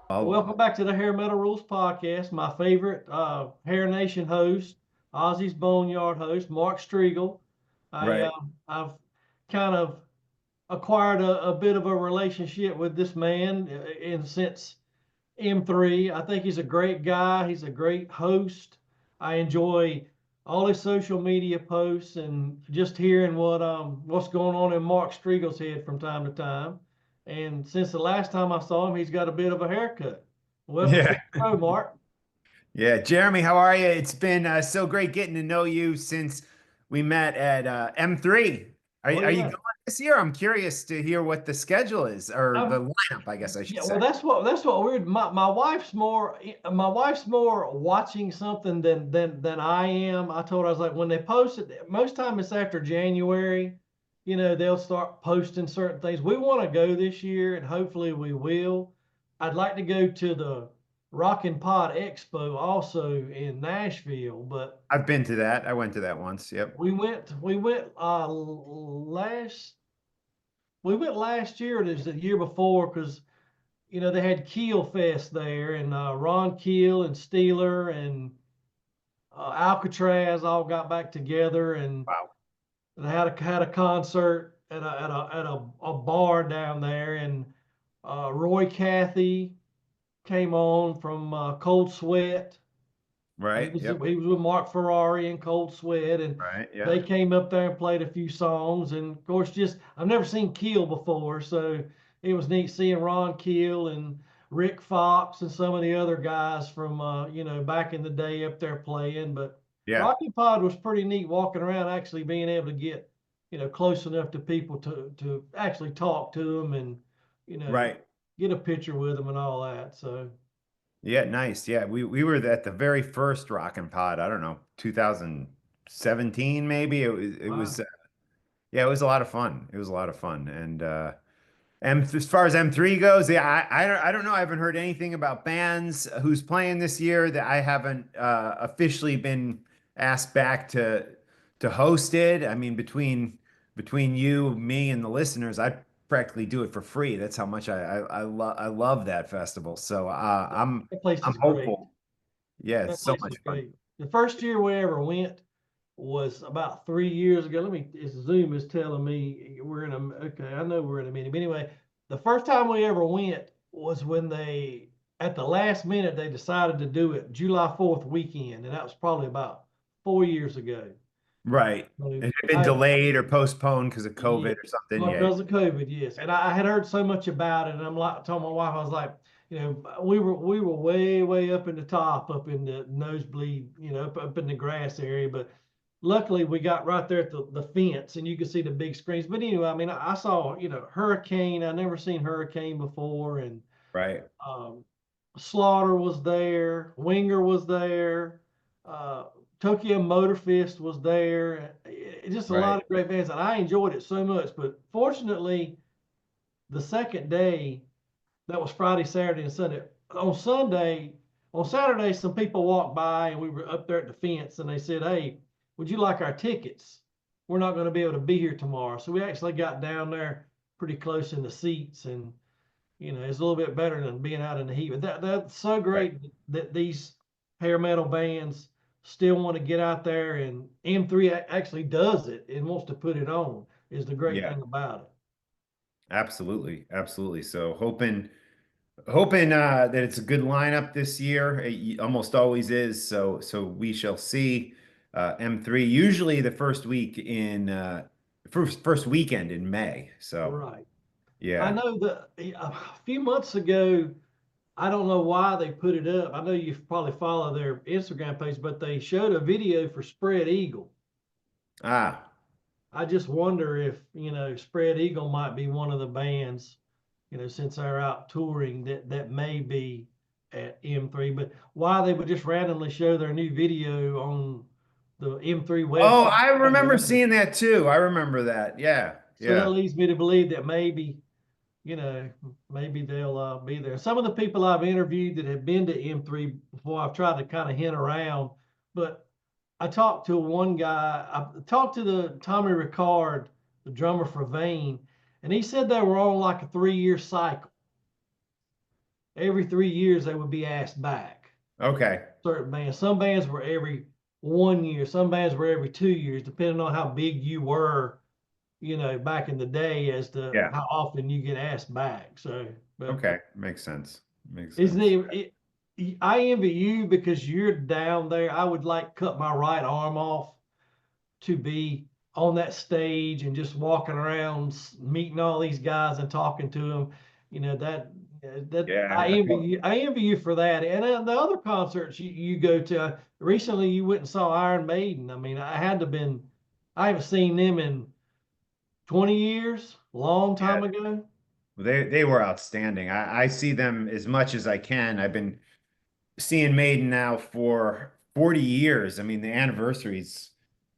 Welcome back to the Hair Metal Rules podcast. My favorite Hair Nation host, Ozzy's Boneyard host, Mark Strigl. I Right. uh, I've kind of acquired a bit of a relationship with this man in since M3. I think he's a great guy. He's a great host. I enjoy all his social media posts and just hearing what's going on in Mark Strigl's head from time to time. And since the last time I saw him, he's got a bit of a haircut. Welcome to Yeah. the show, Mark. Yeah. Jeremy, how are you? It's been so great getting to know you since we met at M3. Oh Are you yeah. going this year? I'm curious to hear what the schedule is, or the Um, lineup, I guess I should yeah, say. well, that's what weird. My wife's more watching something than I am. I told her I was like when they post it, most time it's after January. They'll start posting certain things. We want to go this year, and hopefully we will. I'd like to go to the Rock and Pod Expo also in Nashville, but I've been to that. I went to that once. Yep. we went last year. It was the year before because they had Keel Fest there, and Ron Keel and Steeler and Alcatraz all got back together, and Wow. they had a concert at a bar down there, and Roy Cathy came on from Cold Sweat. He Right. was he Yep. was with Mark Ferrari and Cold Sweat, and Right. Yeah. they came up there and played a few songs. And of course, just I've never seen Keel before, so it was neat seeing Ron Keel and Rick Fox and some of the other guys from back in the day up there playing. But Yeah. Rocky Pod was pretty neat walking around, actually being able to get close enough to people to actually talk to them and you know Right. get a picture with them and all that. So Yeah. Nice. Yeah. We were at the very first Rock and Pod. I don't know, 2017 maybe. It was wow. yeah, it was a lot of fun. It was a lot of fun. And as far as M3 goes, yeah, I don't know. I haven't heard anything about bands who's playing this year that I haven't officially been asked back to host it. I mean, between you, me, and the listeners, I practically do it for free. That's how much I love that festival. So That place I'm is great. hopeful. Yeah, it's That so place much is fun. great. The first year we ever went was about 3 years ago. Zoom is telling me we're in a, okay, I know we're in a meeting. But anyway, the first time we ever went was when at the last minute, they decided to do it July 4th weekend. And that was probably about 4 years ago. Right. So It had been I, delayed or postponed because of yeah, COVID or something. well, Yeah. because of COVID, yes. And I had heard so much about it, and I'm like, told my wife, I was like, we were way, way up in the top, up in the nosebleed, up in the grass area. But luckily, we got right there at the fence, and you could see the big screens. But anyway, I mean, I saw, Hurricane. I never seen Hurricane before, and Right. um, Slaughter was there, Winger was there, uh, Tokyo Motor Fist was there. Just a lot Right. of great bands, and I enjoyed it so much. But fortunately, the second day, that was Friday, Saturday, and Sunday. On Saturday, some people walked by, and we were up there at the fence, and they said, "Hey, would you like our tickets? We're not going to be able to be here tomorrow." So we actually got down there pretty close in the seats, and it's a little bit better than being out in the heat. But that's so Right. great that these hair metal bands still want to get out there, and M3 actually does it and wants to put it on. Is the great Yeah. thing about it. Absolutely, absolutely. So hoping that it's a good lineup this year. It almost always is. So we shall see. M3 usually the first week in first weekend in May. So Right. I yeah. know that a few months ago, I don't know why they put it up. I know you probably follow their Instagram page, but they showed a video for Spread Eagle. Ah, I just wonder if, Spread Eagle might be one of the bands, since they're out touring that may be at M3, but why they would just randomly show their new video on the M3 oh, website, I I don't remember know. seeing that too. I remember that. Yeah, So that yeah. leads me to believe that you know, maybe they'll be there. Some of the people I've interviewed that have been to M3 before, I've tried to kind of hint around, but I talked to one guy. I talked to the Tommy Ricard, the drummer for Vane, and he said they were on like a 3-year cycle. every 3 years they would be asked back. Okay. Certain bands, some bands were every 1 year, some bands were every 2 years, depending on how big you were, back in the day as to Yeah. how often you get asked back. So, but Okay. Makes sense. Makes isn't sense. I envy you because you're down there. I would like cut my right arm off to be on that stage and just walking around, meeting all these guys and talking to them. That I Yeah. envy you. I envy you for that. And the other concerts you go to. Recently, you went and saw Iron Maiden. I mean, I had to been. I haven't seen them in 20 years, long Yeah. time ago. They were outstanding. I see them as much as I can. I've been seeing Maiden now for 40 years. I mean, the anniversary's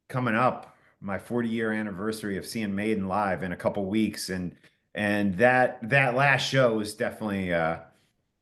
coming up, my 40-year anniversary of seeing Maiden live in a couple weeks, and that last show was definitely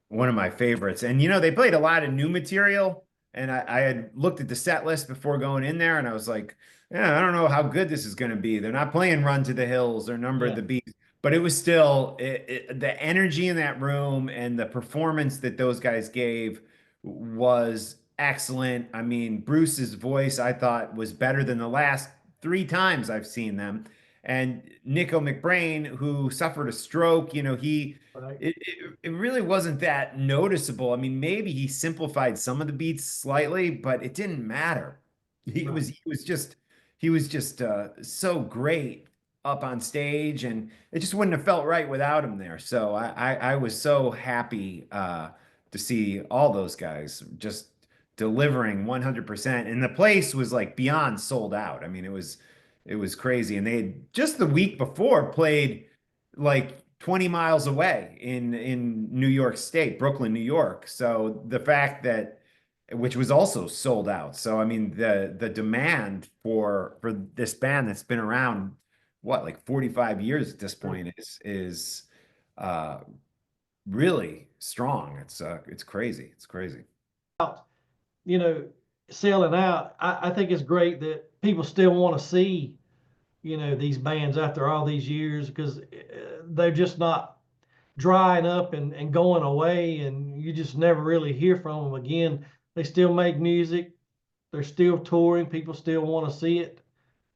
one of my favorites. And they played a lot of new material, and I had looked at the set list before going in there, and I was like, yeah, I don't know how good this is going to be. They're not playing Run to the Hills or Number of Yeah, the Beast, but it was still the energy in that room and the performance that those guys gave was excellent. I mean, Bruce's voice I thought was better than the last three times I've seen them. And Nico McBrain, who suffered a stroke, right, it really wasn't that noticeable. I mean, maybe he simplified some of the beats slightly, but it didn't matter. He right. was he was just he was just so great up on stage, and it just wouldn't have felt right without him there. So I was so happy to see all those guys just delivering 100%, and the place was like beyond sold out. I mean, it was crazy, and they had just the week before played like 20 miles away in New York State, Brooklyn, New York. So the fact that which was also sold out. So I mean the demand for this band that's been around what like 45 years at this True. point is uh really strong. It's crazy. It's crazy. You know, Selling out. I think it's great that people still want to see, these bands after all these years because they're just not drying up and going away, and you just never really hear from them again. They still make music, they're still touring, people still want to see it.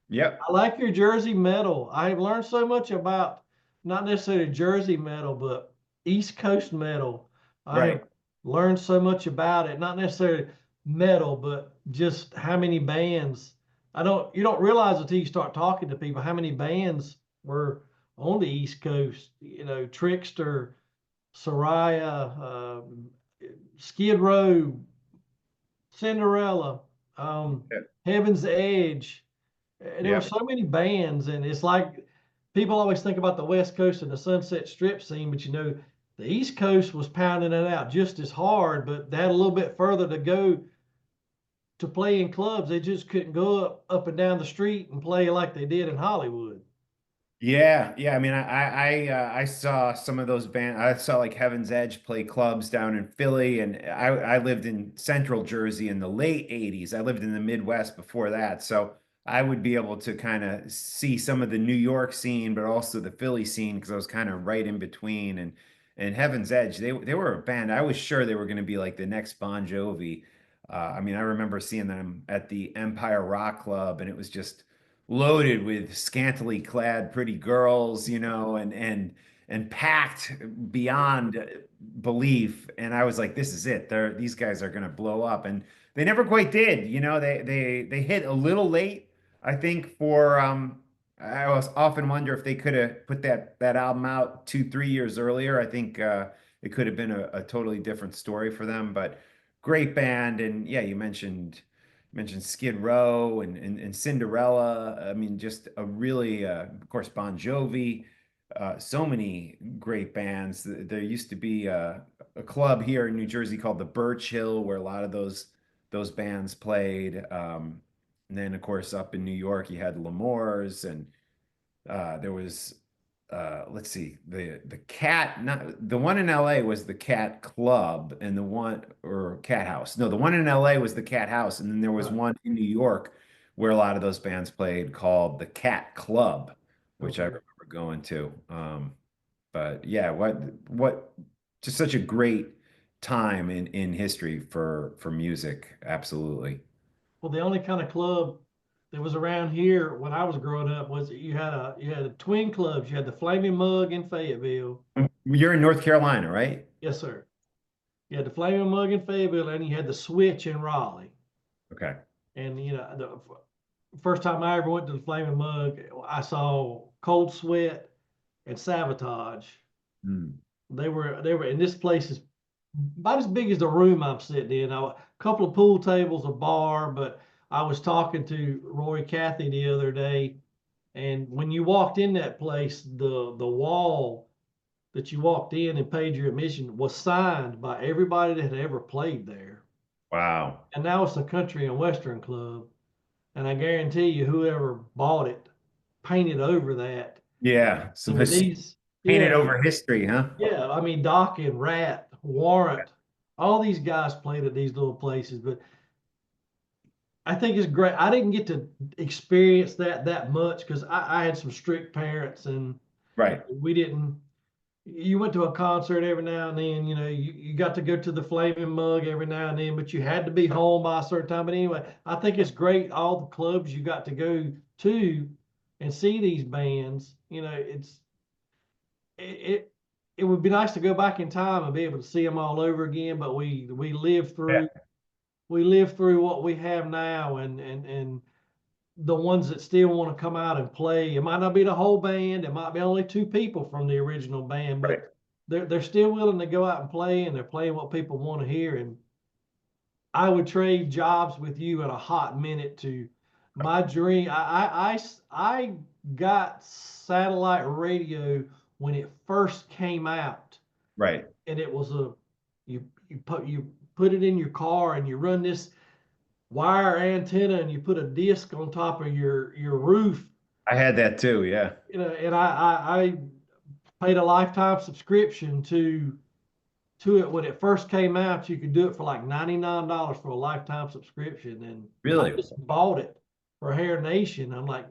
Yep. I like your Jersey metal. I've learned so much about not necessarily Jersey metal, but East Coast metal. I have Right. learned so much about it, not necessarily metal, but just how many bands. You don't realize until you start talking to people how many bands were on the East Coast. Trickster, Soraya, Skid Row, Cinderella, Yep. Heaven's Edge. And there were Yep. so many bands, and it's like people always think about the West Coast and the Sunset Strip scene, but the East Coast was pounding it out just as hard, but they had a little bit further to go to play in clubs. They just couldn't go up and down the street and play like they did in Hollywood. Yeah, yeah. I mean, I saw some of those bands. I saw like Heaven's Edge play clubs down in Philly, and I lived in Central Jersey in the late '80s. I lived in the Midwest before that, so I would be able to kind of see some of the New York scene, but also the Philly scene because I was kind of right in between. And Heaven's Edge, they were a band. I was sure they were going to be like the next Bon Jovi. I mean, I remember seeing them at the Empire Rock Club, and it was just loaded with scantily clad pretty girls, and packed beyond belief. And I was like, this is it. These guys are gonna blow up. And they never quite did. They hit a little late, I think, for I was often wonder if they could have put that album out 2, 3 years earlier. I think it could have been a totally different story for them, but great band. And yeah, you mentioned Skid Row and Cinderella. I mean, just a really, of course, Bon Jovi. So many great bands. There used to be a club here in New Jersey called the Birch Hill, where a lot of those bands played. And then, of course, up in New York, you had L'Amour's, and there was let's see, the cat, not the one in LA was the Cat Club, and the one or Cat House. No, the one in LA was the Cat House, and then there was Right. one in New York where a lot of those bands played called the Cat Club, which I Okay. remember going to. But yeah, what just such a great time in history for music. Absolutely. Well, the only kind of club that was around here when I was growing up was you had a twin clubs. You had the Flaming Mug in Fayetteville. You're in North Carolina, right? Yes, sir. You had the Flaming Mug in Fayetteville, and you had the Switch in Raleigh. Okay. And the first time I ever went to the Flaming Mug, I saw Cold Sweat and Sabotage. Hmm. They were, and this place is about as big as the room I'm sitting in. A couple of pool tables, a bar, but I was talking to Roy Cathy the other day, and when you walked in that place, the wall that you walked in and paid your admission was signed by everybody that had ever played there. Wow. And now it's a country and western club, and I guarantee you, whoever bought it painted over that. Yeah. I Some mean, these, painted yeah, over history, huh? yeah. I mean, Doc and Rat, Warrant, all these guys played at these little places, but I think it's great. I didn't get to experience that much because I had some strict parents, and Right. we didn't. You went to a concert every now and then, you got to go to the Flaming Mug every now and then, but you had to be home by a certain time. But anyway, I think it's great all the clubs you got to go to and see these bands. It it would be nice to go back in time and be able to see them all over again, but we lived Yeah. through we live through what we have now, and the ones that still want to come out and play. It might not be the whole band. It might be only two people from the original band, Right. but they're still willing to go out and play, and they're playing what people want to hear. And I would trade jobs with you in a hot minute to my dream. I got satellite radio when it first came out, Right. and it was you put it in your car, and you run this wire antenna, and you put a disc on top of your roof. I had that too. Yeah. And I paid a lifetime subscription to it when it first came out. You could do it for like $99 for a lifetime subscription, and I Really? just bought it for Hair Nation. I'm like,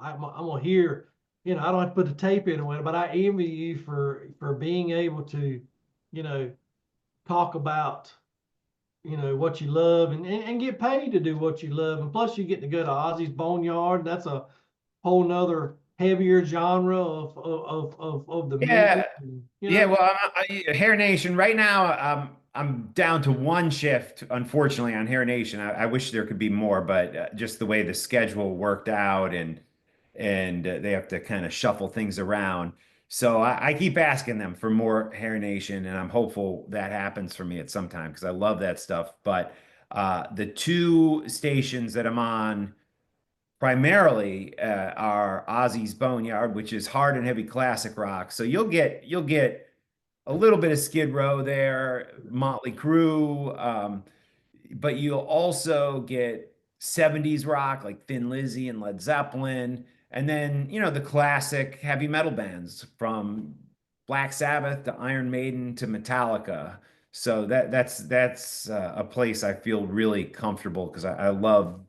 I'm gonna hear, I don't have to put the tape in it, but I envy you for being able to, you know, talk about what you love, and get paid to do what you love, and plus you get to go to Ozzy's Boneyard. That's a whole nother heavier genre of the Yeah. music, and, Yeah, well, Hair Nation right now. I'm down to one shift, unfortunately, on Hair Nation. I wish there could be more, but just the way the schedule worked out, and they have to kind of shuffle things around. So I keep asking them for more Hair Nation, and I'm hopeful that happens for me at some time because I love that stuff. But the two stations that I'm on primarily are Ozzy's Boneyard, which is hard and heavy classic rock. So you'll get a little bit of Skid Row there, Motley Crue, but you'll also get 70s rock like Thin Lizzy and Led Zeppelin, and then the classic heavy metal bands from Black Sabbath to Iron Maiden to Metallica. So that's a place I feel really comfortable because I love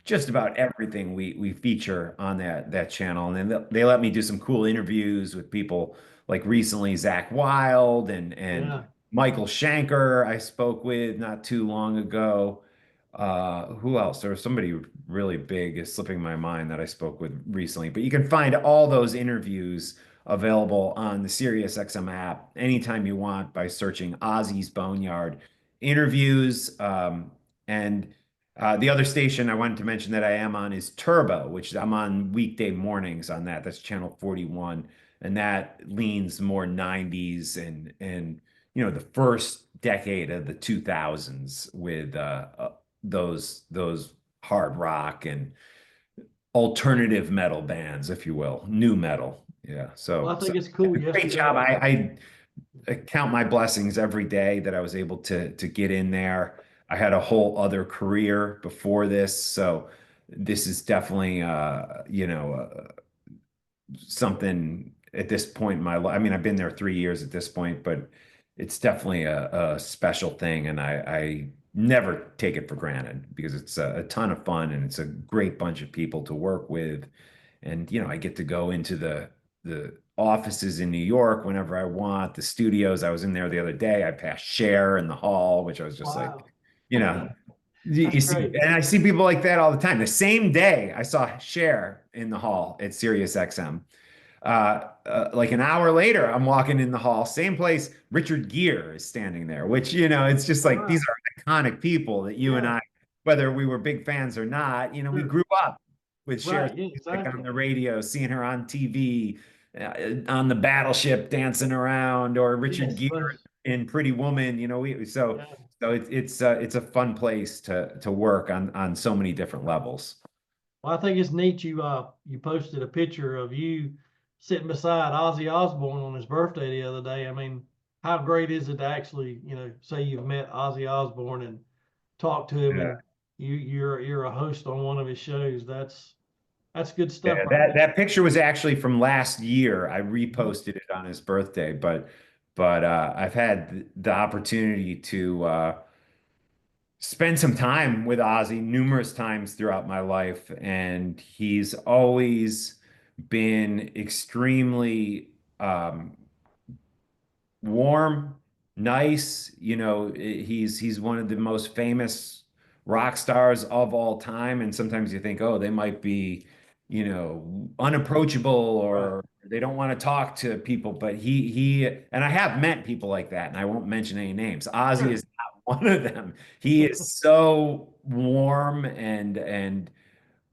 just about everything we feature on that channel. And then they let me do some cool interviews with people like recently Zach Wild and yeah. Michael Shanker I spoke with not too long ago. Who else? There was somebody really big is slipping my mind that I spoke with recently. But you can find all those interviews available on the SiriusXM app anytime you want by searching Ozzy's Boneyard interviews. And the other station I wanted to mention that I am on is Turbo, which I'm on weekday mornings on that. That's channel 41, and that leans more 90s and the first decade of the 2000s with those hard rock and alternative metal bands, if you will, new metal. Yeah, Well, so I think it's cool. great job. Yesterday, I count my blessings every day that I was able to get in there. I had a whole other career before this, so this is definitely something at this point in my life. I mean, I've been there 3 years at this point, but it's definitely a special thing, and I never take it for granted because it's a ton of fun and it's a great bunch of people to work with, and I get to go into the offices in New York whenever I want, the studios. I was in there the other day. I passed Cher in the hall, which I was just like, Wow. you know, you, That's you see, great. and I see people like that all the time. The same day I saw Cher in the hall at SiriusXM. Like an hour later, I'm walking in the hall, same place. Richard Gere is standing there, which, it's just like these Wow. are iconic people that you and Yeah, I, whether we were big fans or not, we sure. grew up with Cher's Right. Yeah, music on exactly. the radio, seeing her on TV, on the battleship dancing around, or Richard Yes, Gere most. in Pretty Woman. Yeah. So it's a fun place to work on so many different levels. Well, I think it's neat you posted a picture of you sitting beside Ozzy Osbourne on his birthday the other day. I mean, how great is it to actually, say you've met Ozzy Osbourne and talk to him Yeah. and you're a host on one of his shows. That's good stuff Yeah, right that picture was actually from last year. I there. reposted it on his birthday, but I've had the opportunity to spend some time with Ozzy numerous times throughout my life, and he's always been extremely warm, nice. He's one of the most famous rock stars of all time. And sometimes you think, oh, they might be, unapproachable Right. or they don't want to talk to people. But he and I have met people like that, and I won't mention any names. Ozzy Sure. is not one of them. He is so warm and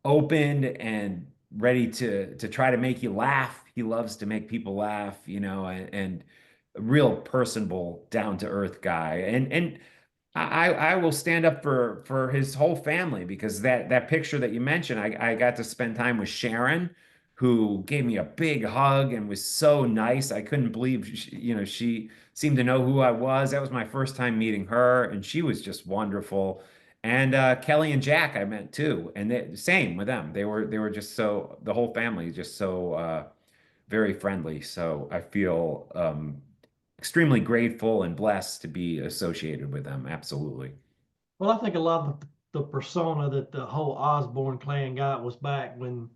open and ready to try to make you laugh. He loves to make people laugh, and a real personable, down to earth guy. And I will stand up for his whole family because that picture that you mentioned, I got to spend time with Sharon, who gave me a big hug and was so nice. I couldn't believe she seemed to know who I was. That was my first time meeting her, and she was just wonderful. And Kelly and Jack I met too, and same with them. They were just so the whole family is just so very friendly. So I feel extremely grateful and blessed to be associated with them. Absolutely. Well, I think a lot of the persona that the whole Osborne clan got was back when,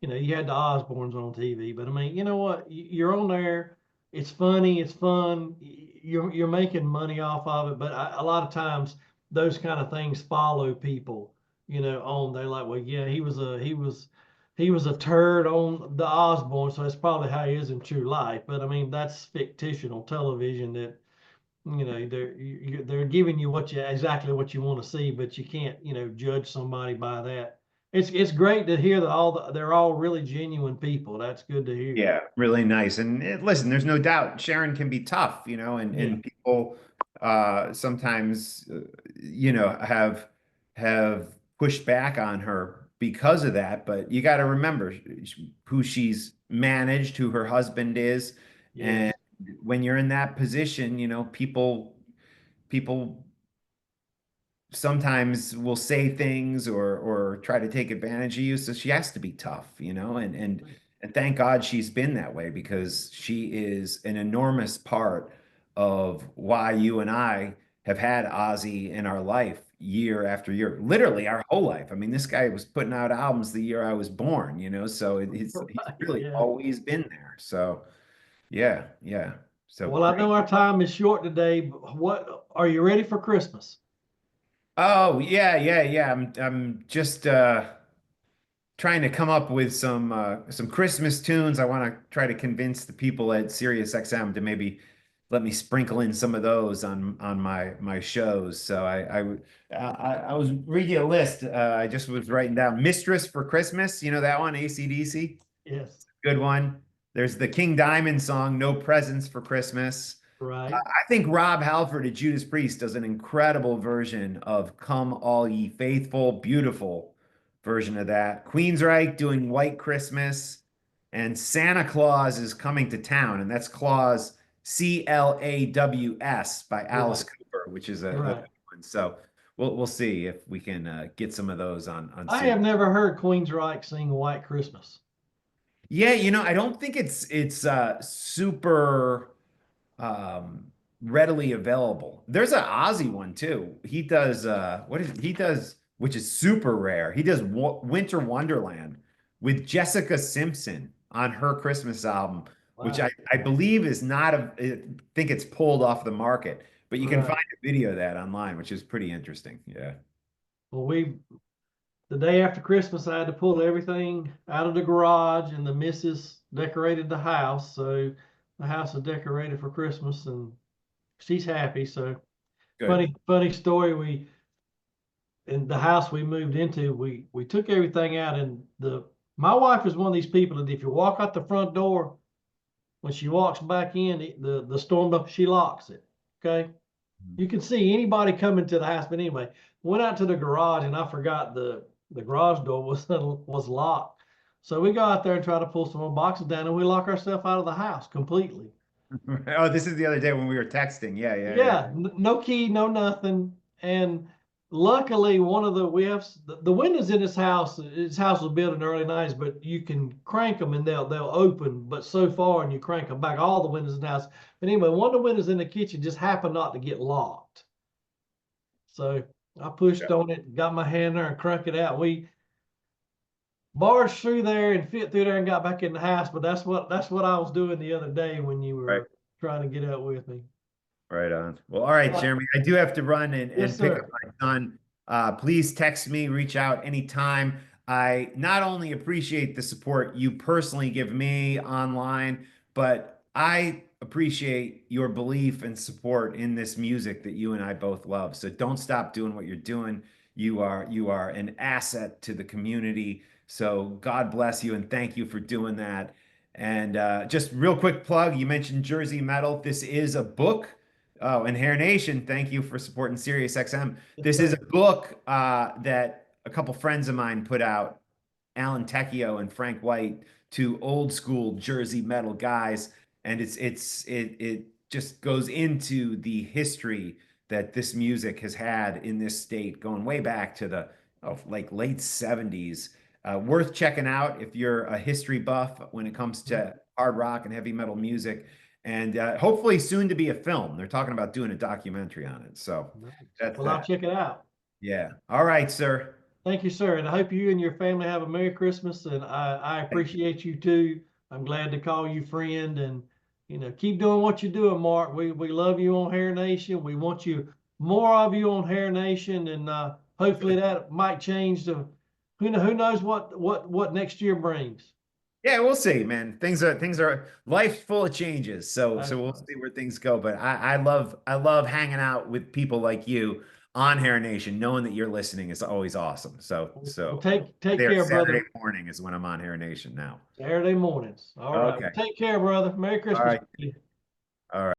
you had the Osbornes on TV. But I mean, you know what? You're on there. It's funny. It's fun. You're making money off of it. But a lot of times those kind of things follow people. On they're like, well, yeah, he was a turd on the Osborne, so that's probably how he is in true life. But I mean, that's fictional television that they're giving you exactly what you want to see, but you can't judge somebody by that. It's great to hear that they're all really genuine people. That's good to hear. Yeah, really nice. And listen, there's no doubt Sharon can be tough, and Yeah. people sometimes have pushed back on her because of that. But you got to remember who she's managed, who her husband is, and Yes. when you're in that position, people sometimes will say things or try to take advantage of you. So she has to be tough, and thank God she's been that way because she is an enormous part of why you and I have had Ozzy in our life year after year, literally our whole life. I mean, this guy was putting out albums the year I was born, so he's Right. really Yeah. always been there. So yeah, yeah. So Well, I great. know our time is short today, but what are you ready for Christmas? Oh yeah, yeah, yeah. I'm just trying to come up with some Christmas tunes. I want to try to convince the people at SiriusXM to maybe let me sprinkle in some of those on my shows. So I was reading a list. I just was writing down "Mistress for Christmas." You know that one, AC/DC. Yes. Good one. There's the King Diamond song, "No Presents for Christmas." Right. I think Rob Halford at Judas Priest does an incredible version of "Come All Ye Faithful," beautiful version of that. Queensryche doing White Christmas, and Santa Claus is Coming to Town, and that's Claus Claws by Alice Right. Cooper, which is a Right. good one. So we'll see if we can get some of those on I have Sirius. never heard Queensryche sing White Christmas. Yeah, I don't think it's super um readily available. There's an Ozzy one too. He does he does, which is super rare. He does Winter Wonderland with Jessica Simpson on her Christmas album. which Wow. I believe is not I think it's pulled off the market, but you can Right. find a video of that online, which is pretty interesting. Yeah. Well, the day after Christmas, I had to pull everything out of the garage, and the missus decorated the house. So the house is decorated for Christmas, and she's happy. So Good. funny story. In the house we moved into, we took everything out, and my wife is one of these people that if you walk out the front door, when she walks back in, the storm door, she locks it. Okay. You can see anybody coming to the house. But anyway, went out to the garage, and I forgot the garage door was locked. So we go out there and try to pull some more boxes down, and we lock ourselves out of the house completely. Oh, this is the other day when we were texting. Yeah, yeah, yeah. Yeah, no key, no nothing. And luckily, one of we have the windows in this house. His house was built in the early 90s, but you can crank them and they'll open, but so far, and you crank them back. All the windows in the house. But anyway, one of the windows in the kitchen just happened not to get locked. So I pushed on it, got my hand there and cranked it out. We barged through there and fit through there and got back in the house. But that's what I was doing the other day when you Right. were trying to get out with me. Right on. Well, all right, Jeremy. I do have to run Yes, and pick up sir. my son. Please text me, reach out anytime. I not only appreciate the support you personally give me online, but I appreciate your belief and support in this music that you and I both love. So don't stop doing what you're doing. You are an asset to the community. So God bless you and thank you for doing that. And just real quick plug, you mentioned Jersey Metal. This is a book. Oh, and Hair Nation, thank you for supporting SiriusXM. Yes, This is sir. a book that a couple friends of mine put out, Alan Tecchio and Frank White, two old school Jersey metal guys, and it just goes into the history that this music has had in this state, going way back to the like late 70s. Worth checking out if you're a history buff when it comes to hard rock and heavy metal music and hopefully soon to be a film. They're talking about doing a documentary on it. So Nice. that's Well, I'll that. check it out. Yeah. All right, sir. Thank you, sir. And I hope you and your family have a Merry Christmas. And I Thank you. appreciate you too. I'm glad to call you friend. And, keep doing what you're doing, Mark. We love you on Hair Nation. We want you more of you on Hair Nation. And hopefully that might change who knows what next year brings. Yeah, we'll see, man. Things are life's full of changes. So That's we'll right. see where things go. But I love hanging out with people like you on Hair Nation, knowing that you're listening is always awesome. So Well, so take there care, Saturday brother. morning is when I'm on Hair Nation now. Saturday mornings. All right. Okay. Well, take care, brother. Merry All Christmas right. to you. All right.